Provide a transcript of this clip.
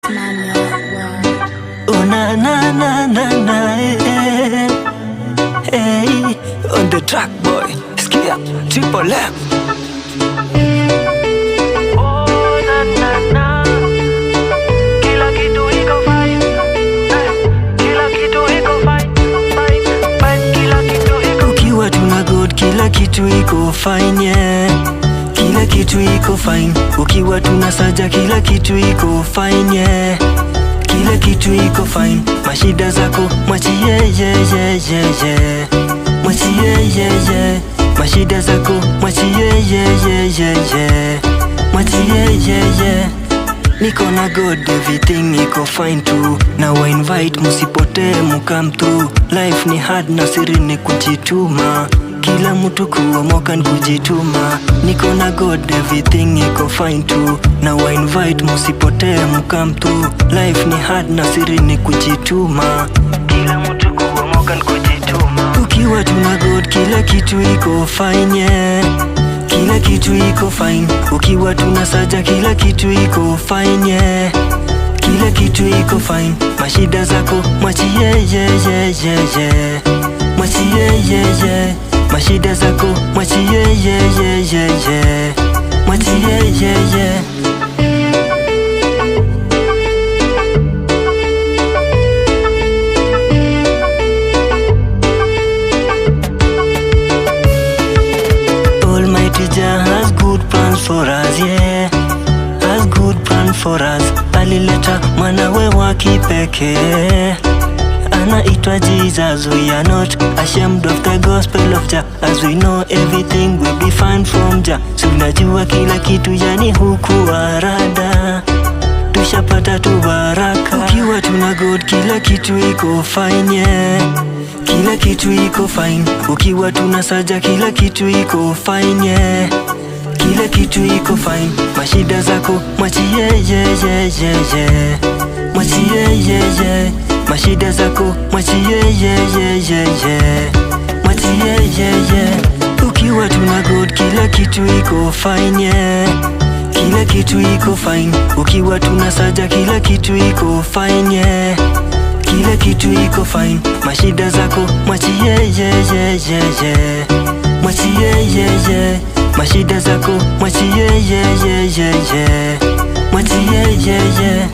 Oh na na na na na, hey, on the track boy, Skia, Triple M. Oh na na na, kila kitu iko fine, kila kitu iko fine, fine, kila kitu iko. Ukiwa tuna good, kila kitu iko fine, yeah. Kila kitu iko fine, ukiwa tuna saja, kila kitu iko fine, yeah. Kila kitu iko fine, mashida zako mwachie, yeah, yeah, yeah, yeah. Mwachie, yeah, yeah. Mashida zako mwachie, yeah, yeah, yeah, yeah. Mwachie, yeah, yeah. Niko na God, everything iko fine too. Na wa invite musipotee mukam tu. Life ni hard na siri ni kujituma. Kila mtu kuomoka ni kujituma. Niko na God, everything iko fine too. Na wa invite musipotee mukam tu. Life ni hard na siri ni kujituma. Kila mtu kuomoka ni kujituma. Ukiwa tuna God, kila kitu iko fine, yeah. Kila kitu iko fine, ukiwa tuna saja, kila kitu iko fine, yeah. Kila kitu iko fine, mashida zako mwachie, yeah, yeah, yeah, yeah. Mwachie, yeah, yeah. Mashida zako mwachie, yeah, yeah, yeah, yeah. Mwachie, yeah, yeah. Almighty Jah has good plans for us, yeah. Has good plan for us. Alileta mwanawe wa kipekee, anaitwa Jesus. We are not ashamed of the gospel of Jah, as we know everything will be fine from Jah. So unajua kila kitu, yani hukuwa rada, tushapata tu baraka. Ukiwa tuna God, kila kitu iko fine, yeah. Kila kitu iko fine, ukiwa tuna saja, kila kitu iko fine, yeah. Kila kitu iko fine, mashida zako mwachie, yeah, yeah, yeah, yeah. Mwachie, yeah, yeah. Mashida zako mwachie, yeah, yeah, yeah, yeah. Mwachie, yeah, yeah. Ukiwa tuna God, kila kitu iko fine, yeah. Kila kitu iko fine, ukiwa tuna saja, kila kitu iko fine, yeah. Kila kitu iko fine, mashida zako mwachie, yeah, yeah, yeah, yeah. Mwachie, yeah, yeah. Mashida zako mwachie, yeah, yeah, yeah, yeah. Mwachie, yeah, yeah.